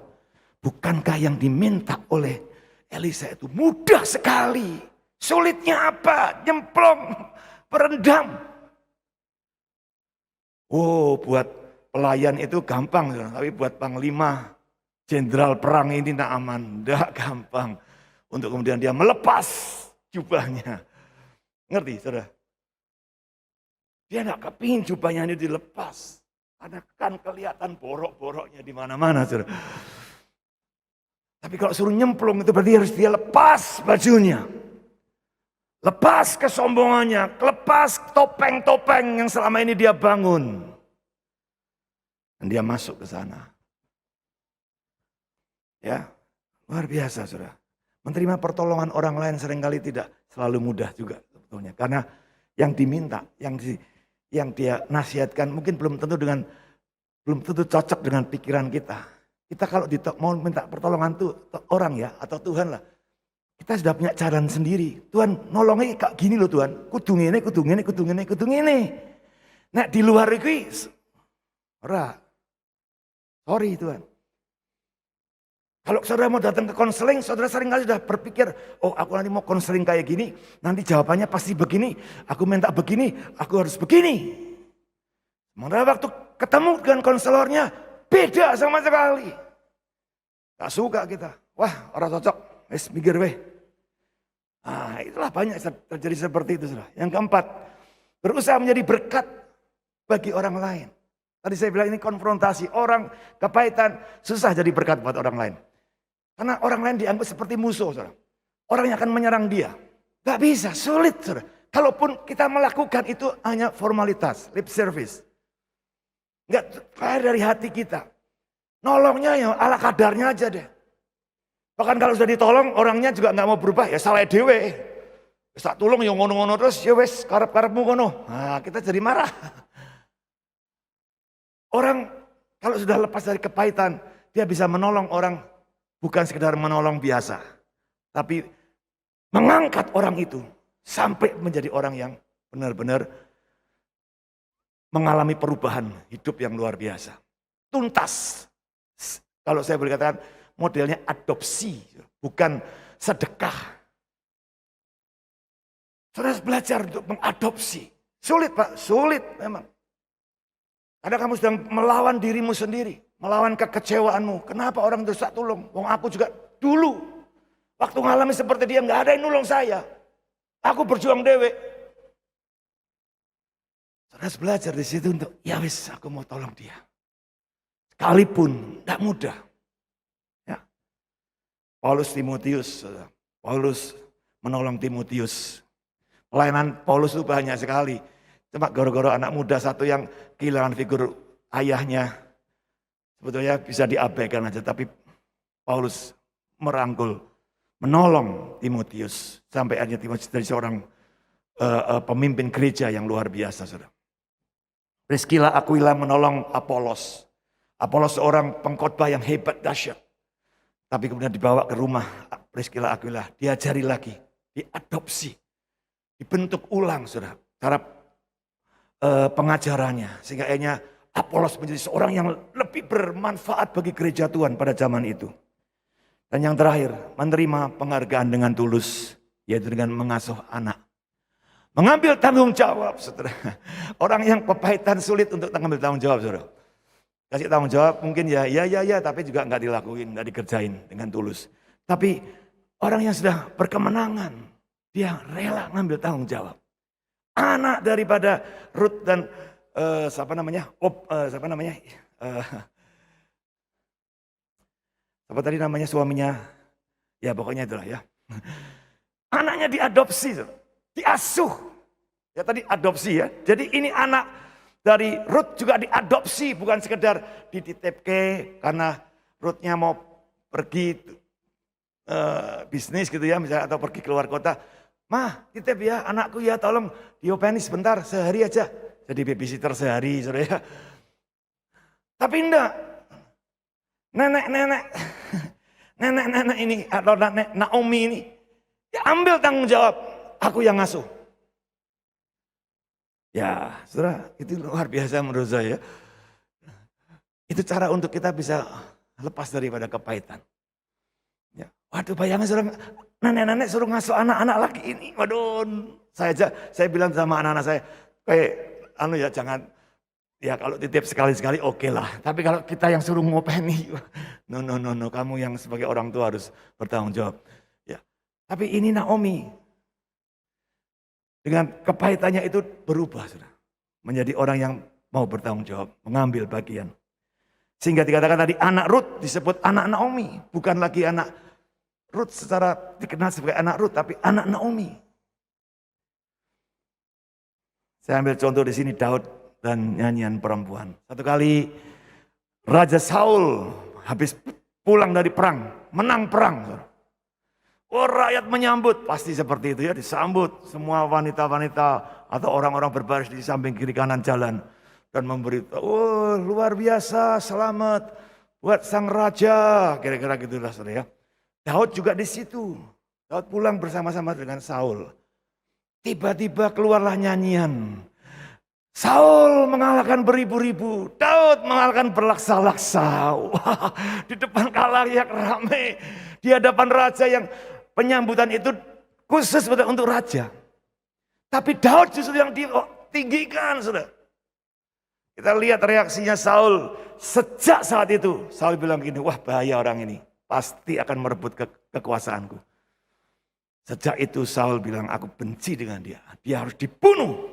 bukankah yang diminta oleh Elisa itu mudah sekali. Sulitnya apa? Nyemplung, berendam. Oh, buat pelayan itu gampang, tapi buat panglima, jenderal perang ini Naaman, tidak gampang. Untuk kemudian dia melepas jubahnya. Ngerti, saudara? Dia tidak kepingin jubahnya ini dilepas. Karena kan kelihatan borok-boroknya di mana-mana, saudara. Tapi kalau suruh nyemplung itu berarti harus dia lepas bajunya. Lepas kesombongannya, lepas topeng-topeng yang selama ini dia bangun. Dan dia masuk ke sana. Ya, luar biasa saudara. Menerima pertolongan orang lain seringkali tidak selalu mudah juga sebetulnya. Karena yang diminta, yang dia nasihatkan mungkin belum tentu cocok dengan pikiran kita. Kita kalau mau minta pertolongan tuh orang ya atau Tuhan lah. Kita sudah punya jalan sendiri. Tuhan nolongi kayak gini loh Tuhan. Kudu ngene. Nah di luar itu, sorry Tuhan. Kalau saudara mau datang ke konseling, saudara seringkali sudah berpikir, oh aku nanti mau konseling kayak gini, nanti jawabannya pasti begini, aku minta begini, aku harus begini. Sementara waktu ketemu dengan konselornya, beda sama sekali. Gak suka kita, wah orang cocok, wes mikir weh. Nah itulah banyak terjadi seperti itu. Saudara. Yang keempat, berusaha menjadi berkat bagi orang lain. Tadi saya bilang ini konfrontasi, orang kepahitan susah jadi berkat buat orang lain. Karena orang lain dianggap seperti musuh, saudara. Orang yang akan menyerang dia. Gak bisa, sulit, saudara. Kalaupun kita melakukan itu hanya formalitas, lip service. Gak keluar dari hati kita. Nolongnya ya ala kadarnya aja deh. Bahkan kalau sudah ditolong, orangnya juga gak mau berubah, ya salah dewe. Tak tolong yang ngono-ngono terus, ya wes karep-karepmu ngono. Nah kita jadi marah. Orang kalau sudah lepas dari kepahitan, dia bisa menolong orang. Bukan sekedar menolong biasa, tapi mengangkat orang itu sampai menjadi orang yang benar-benar mengalami perubahan hidup yang luar biasa. Tuntas. Kalau saya boleh katakan modelnya adopsi, bukan sedekah. Saudara belajar untuk mengadopsi. Sulit Pak, sulit memang. Karena kamu sedang melawan dirimu sendiri. Melawan kekecewaanmu. Kenapa orang itu tak tolong? Wong aku juga dulu. Waktu ngalami seperti dia nggak ada yang nolong saya. Aku berjuang dewe. Saya harus belajar di situ untuk ya wis aku mau tolong dia. Sekalipun nggak mudah. Ya. Paulus menolong Timotius. Pelayanan Paulus itu banyak sekali. Cuma gara-gara anak muda satu yang kehilangan figur ayahnya. Sebetulnya bisa diabaikan aja, tapi Paulus merangkul, menolong Timotius. Sampai akhirnya Timotius dari seorang pemimpin gereja yang luar biasa. Saudara. Priscilla Aquila menolong Apolos. Apolos seorang pengkhotbah yang hebat, dahsyat. Tapi kemudian dibawa ke rumah Priscilla Aquila, diajari lagi, diadopsi, dibentuk ulang saudara, cara pengajarannya. Sehingga akhirnya Apolos menjadi seorang yang lebih bermanfaat bagi gereja Tuhan pada zaman itu. Dan yang terakhir, menerima penghargaan dengan tulus, yaitu dengan mengasuh anak. Mengambil tanggung jawab, saudara. Orang yang kepahitan sulit untuk mengambil tanggung jawab, saudara. Kasih tanggung jawab mungkin ya, tapi juga nggak dilakuin, nggak dikerjain dengan tulus. Tapi orang yang sudah berkemenangan, dia rela ngambil tanggung jawab. Anak daripada Ruth dan siapa namanya suaminya, ya pokoknya itulah ya. Anaknya diadopsi, diasuh. Ya tadi adopsi ya. Jadi ini anak dari Ruth juga diadopsi, bukan sekedar dititipke karena Ruthnya mau pergi bisnis gitu ya, misalnya atau pergi keluar kota. Mah, titip ya anakku ya, tolong diopeni sebentar, sehari aja. Jadi babysitter sehari, saudara ya. Tapi enggak. Nenek ini, atau nenek Naomi ini, ya ambil tanggung jawab, aku yang ngasuh. Ya, saudara, itu luar biasa menurut saya. Itu cara untuk kita bisa lepas daripada kepahitan. Ya. Waduh, bayangin saudara, nenek-nenek suruh ngasuh anak-anak lagi ini. Waduh, saya bilang sama anak-anak saya, jangan, ya kalau titip sekali-sekali oke lah. Tapi kalau kita yang suruh ngopeni, no, kamu yang sebagai orang tua harus bertanggung jawab. Ya. Tapi ini Naomi, dengan kepahitannya itu berubah, saudara. Menjadi orang yang mau bertanggung jawab, mengambil bagian. Sehingga dikatakan tadi anak Ruth disebut anak Naomi, bukan lagi anak Ruth secara dikenal sebagai anak Ruth, tapi anak Naomi. Saya ambil contoh di sini Daud dan nyanyian perempuan. Satu kali Raja Saul habis pulang dari perang, menang perang. Oh, rakyat menyambut, pasti seperti itu ya, disambut semua wanita-wanita atau orang-orang berbaris di samping kiri kanan jalan dan memberitahu, oh luar biasa, selamat buat sang raja, kira-kira gitulah saudara ya. Daud juga di situ. Daud pulang bersama-sama dengan Saul. Tiba-tiba keluarlah nyanyian. Saul mengalahkan beribu-ribu, Daud mengalahkan berlaksa-laksa. Wah, di depan khalayak ramai, di hadapan raja yang penyambutan itu khusus untuk raja. Tapi Daud justru yang ditinggikan, saudara. Kita lihat reaksinya Saul sejak saat itu. Saul bilang gini, wah bahaya orang ini, pasti akan merebut kekuasaanku. Sejak itu Saul bilang, aku benci dengan dia, dia harus dibunuh.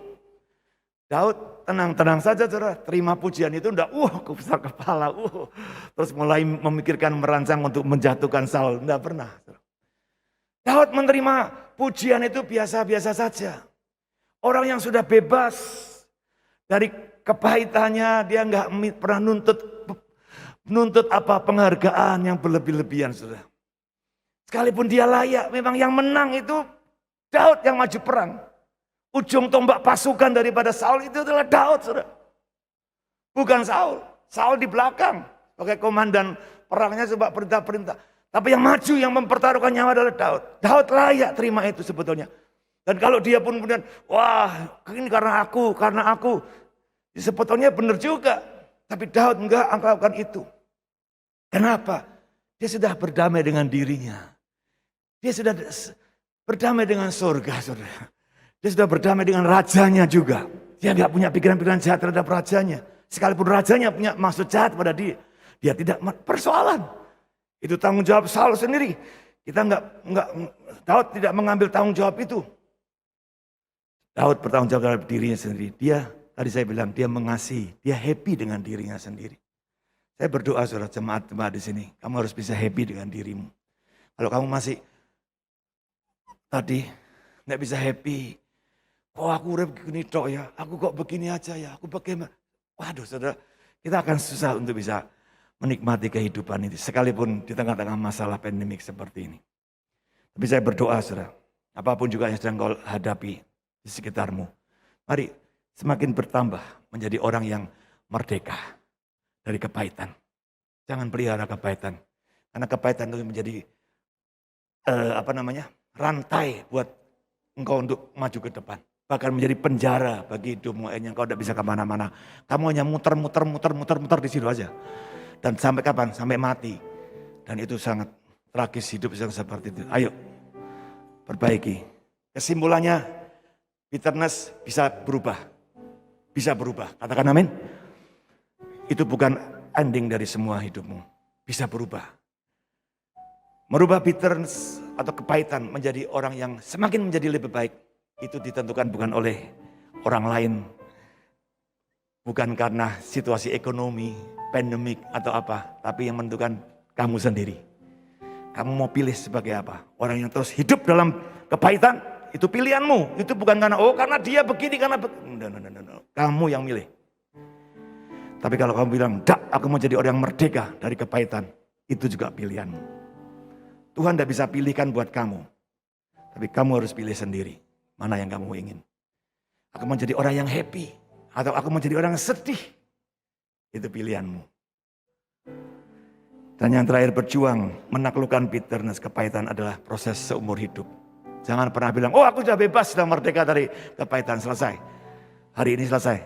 Daud tenang-tenang saja, saudara, terima pujian itu, enggak, besar kepala, terus mulai memikirkan merancang untuk menjatuhkan Saul, enggak pernah. Daud menerima pujian itu biasa-biasa saja. Orang yang sudah bebas dari kepahitannya, dia enggak pernah nuntut apa penghargaan yang berlebih-lebihan, saudara. Sekalipun dia layak, memang yang menang itu Daud yang maju perang. Ujung tombak pasukan daripada Saul itu adalah Daud, saudara. Bukan Saul. Saul di belakang, sebagai komandan perangnya coba perintah-perintah. Tapi yang maju, yang mempertaruhkan nyawa adalah Daud. Daud layak terima itu sebetulnya. Dan kalau dia pun kemudian, wah ini karena aku. Sebetulnya benar juga. Tapi Daud enggak melakukan itu. Kenapa? Dia sudah berdamai dengan dirinya. Dia sudah berdamai dengan surga, saudara. Dia sudah berdamai dengan rajanya juga. Dia enggak punya pikiran-pikiran jahat terhadap rajanya. Sekalipun rajanya punya maksud jahat pada dia. Dia tidak persoalan. Itu tanggung jawab Saul sendiri. Daud tidak mengambil tanggung jawab itu. Daud bertanggung jawab terhadap dirinya sendiri. Dia, tadi saya bilang, dia mengasihi. Dia happy dengan dirinya sendiri. Saya berdoa saudara jemaat-jemaat di sini. Kamu harus bisa happy dengan dirimu. Kalau kamu masih tadi nggak bisa happy. Kok aku udah begini tok ya. Aku kok begini aja ya. Aku bagaimana. Waduh saudara. Kita akan susah untuk bisa menikmati kehidupan ini. Sekalipun di tengah-tengah masalah pandemik seperti ini. Tapi saya berdoa saudara. Apapun juga yang sedang kau hadapi di sekitarmu. Mari semakin bertambah menjadi orang yang merdeka dari kepahitan. Jangan pelihara kepahitan. Karena kepahitan itu menjadi rantai buat engkau untuk maju ke depan. Bahkan menjadi penjara bagi hidupmu. Engkau tidak bisa kemana-mana. Kamu hanya muter di situ aja. Dan sampai kapan? Sampai mati. Dan itu sangat tragis hidup yang seperti itu. Ayo, perbaiki. Kesimpulannya, bitterness bisa berubah. Bisa berubah. Katakan amin. Itu bukan ending dari semua hidupmu. Bisa berubah. Merubah bitterness atau kepahitan menjadi orang yang semakin menjadi lebih baik. Itu ditentukan bukan oleh orang lain. Bukan karena situasi ekonomi, pandemik atau apa. Tapi yang menentukan kamu sendiri. Kamu mau pilih sebagai apa? Orang yang terus hidup dalam kepahitan, itu pilihanmu. Itu bukan karena dia begini, No. Kamu yang milih. Tapi kalau kamu bilang, aku mau jadi orang yang merdeka dari kepahitan. Itu juga pilihanmu. Tuhan tidak bisa pilihkan buat kamu. Tapi kamu harus pilih sendiri. Mana yang kamu ingin. Aku mau jadi orang yang happy. Atau aku mau jadi orang yang sedih. Itu pilihanmu. Dan yang terakhir, berjuang menaklukkan bitterness, kepahitan adalah proses seumur hidup. Jangan pernah bilang, aku sudah bebas, sudah merdeka dari kepahitan, selesai. Hari ini selesai.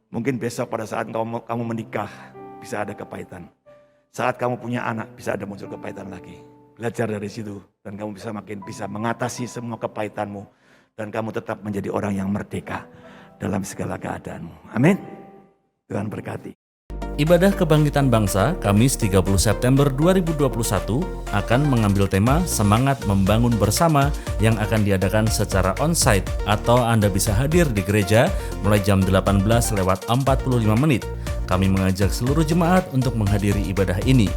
Mungkin besok pada saat kamu menikah, bisa ada kepahitan. Saat kamu punya anak, bisa ada muncul kepahitan lagi. Belajar dari situ, dan kamu makin bisa mengatasi semua kepahitanmu. Dan kamu tetap menjadi orang yang merdeka dalam segala keadaanmu. Amin. Tuhan berkati. Ibadah Kebangkitan Bangsa Kamis 30 September 2021 akan mengambil tema Semangat Membangun Bersama yang akan diadakan secara onsite atau Anda bisa hadir di gereja mulai jam 18:45. Kami mengajak seluruh jemaat untuk menghadiri ibadah ini.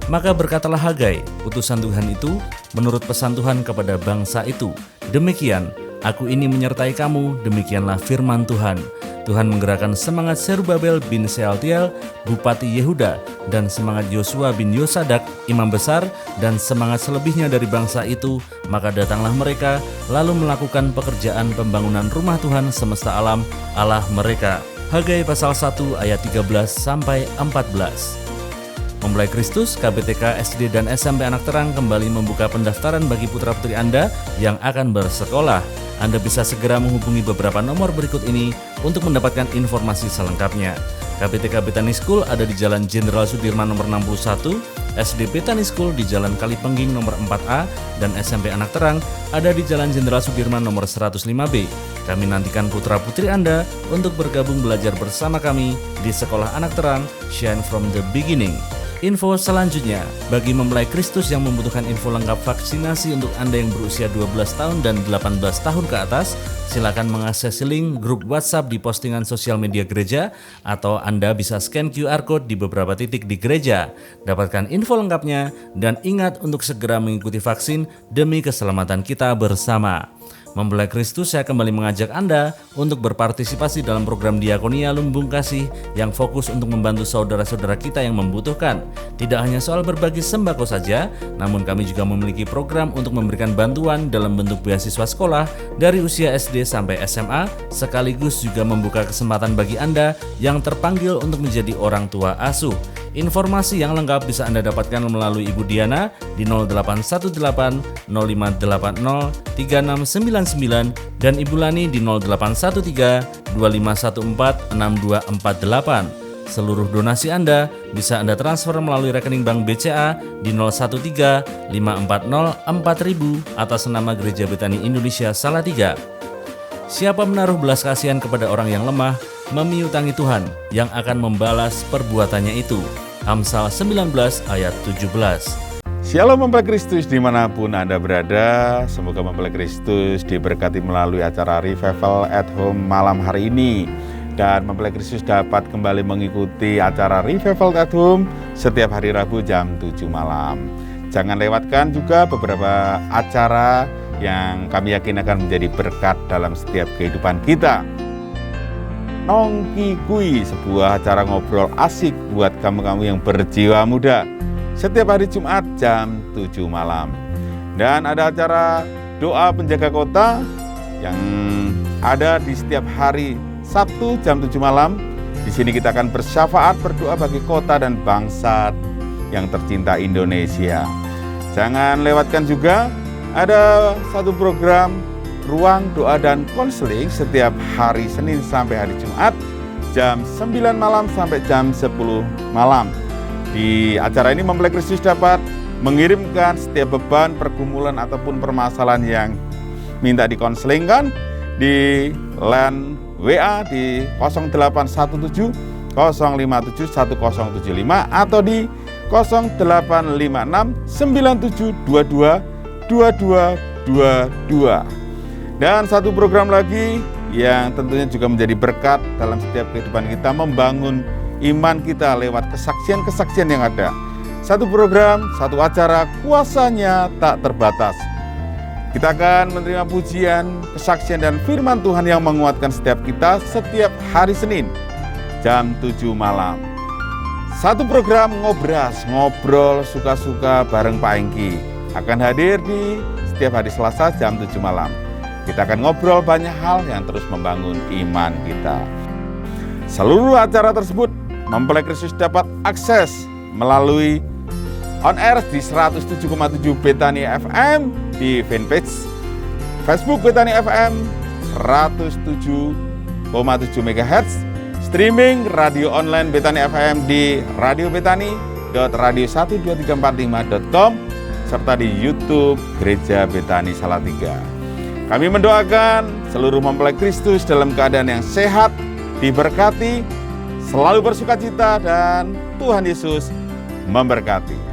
Maka berkatalah Hagai, utusan Tuhan itu, menurut pesan Tuhan kepada bangsa itu, demikian, aku ini menyertai kamu, demikianlah firman Tuhan. Tuhan menggerakkan semangat Zerubabel bin Sealtiel, Bupati Yehuda, dan semangat Yosua bin Yosadak, Imam Besar, dan semangat selebihnya dari bangsa itu, maka datanglah mereka lalu melakukan pekerjaan pembangunan rumah Tuhan semesta alam, Allah mereka. Hagai pasal 1 ayat 13-14. Mempelai Kristus, KBTK, SD, dan SMP Anak Terang kembali membuka pendaftaran bagi putra-putri Anda yang akan bersekolah. Anda bisa segera menghubungi beberapa nomor berikut ini untuk mendapatkan informasi selengkapnya. KBTK Bethany School ada di Jalan Jenderal Sudirman nomor 61, SD Bethany School di Jalan Kalipengging nomor 4A, dan SMP Anak Terang ada di Jalan Jenderal Sudirman nomor 105B. Kami nantikan putra-putri Anda untuk bergabung belajar bersama kami di Sekolah Anak Terang, Shine from the Beginning. Info selanjutnya, bagi mempelai Kristus yang membutuhkan info lengkap vaksinasi untuk Anda yang berusia 12 tahun dan 18 tahun ke atas, silakan mengakses link grup WhatsApp di postingan sosial media gereja, atau Anda bisa scan QR Code di beberapa titik di gereja. Dapatkan info lengkapnya dan ingat untuk segera mengikuti vaksin demi keselamatan kita bersama. Mempelai Kristus, saya kembali mengajak Anda untuk berpartisipasi dalam program Diakonia Lumbung Kasih yang fokus untuk membantu saudara-saudara kita yang membutuhkan. Tidak hanya soal berbagi sembako saja, namun kami juga memiliki program untuk memberikan bantuan dalam bentuk beasiswa sekolah dari usia SD sampai SMA, sekaligus juga membuka kesempatan bagi Anda yang terpanggil untuk menjadi orang tua asuh. Informasi yang lengkap bisa Anda dapatkan melalui Ibu Diana di 0818 0580 3699 dan Ibu Lani di 0813 2514 6248. Seluruh donasi Anda bisa Anda transfer melalui rekening bank BCA di 013 540 4000 atas nama Gereja Bethany Indonesia Salatiga. Siapa menaruh belas kasihan kepada orang yang lemah, memiutangi Tuhan yang akan membalas perbuatannya itu. Amsal 19 ayat 17. Shalom mempelai Kristus dimanapun Anda berada. Semoga mempelai Kristus diberkati melalui acara Revival at Home malam hari ini. Dan mempelai Kristus dapat kembali mengikuti acara Revival at Home setiap hari Rabu jam 7 malam. Jangan lewatkan juga beberapa acara yang kami yakin akan menjadi berkat dalam setiap kehidupan kita. Nongki Kui, sebuah acara ngobrol asik buat kamu-kamu yang berjiwa muda. Setiap hari Jumat jam 7 malam. Dan ada acara doa penjaga kota yang ada di setiap hari Sabtu jam 7 malam. Di sini kita akan bersyafaat berdoa bagi kota dan bangsa yang tercinta Indonesia. Jangan lewatkan juga ada satu program Ruang Doa dan Konseling setiap hari Senin sampai hari Jumat jam 9 malam sampai jam 10 malam. Di acara ini mempelai Kristus dapat mengirimkan setiap beban, pergumulan ataupun permasalahan yang minta dikonselingkan di line WA di 0817 057 1075 atau di 0856 9722 2222. Dan satu program lagi yang tentunya juga menjadi berkat dalam setiap kehidupan kita, membangun iman kita lewat kesaksian-kesaksian yang ada. Satu program, satu acara, kuasanya tak terbatas. Kita akan menerima pujian, kesaksian, dan firman Tuhan yang menguatkan setiap kita setiap hari Senin, jam 7 malam. Satu program Ngobras, ngobrol suka-suka bareng Pak Engki, akan hadir di setiap hari Selasa jam 7 malam. Kita akan ngobrol banyak hal yang terus membangun iman kita. Seluruh acara tersebut mempelai Kristus dapat akses melalui on air di 107,7 Bethany FM, di fanpage Facebook Bethany FM 107,7 MHz, streaming radio online Bethany FM di radiobethany.radio12345.com, serta di YouTube Gereja Bethany Salatiga. Kami mendoakan seluruh mempelai Kristus dalam keadaan yang sehat, diberkati, selalu bersukacita, dan Tuhan Yesus memberkati.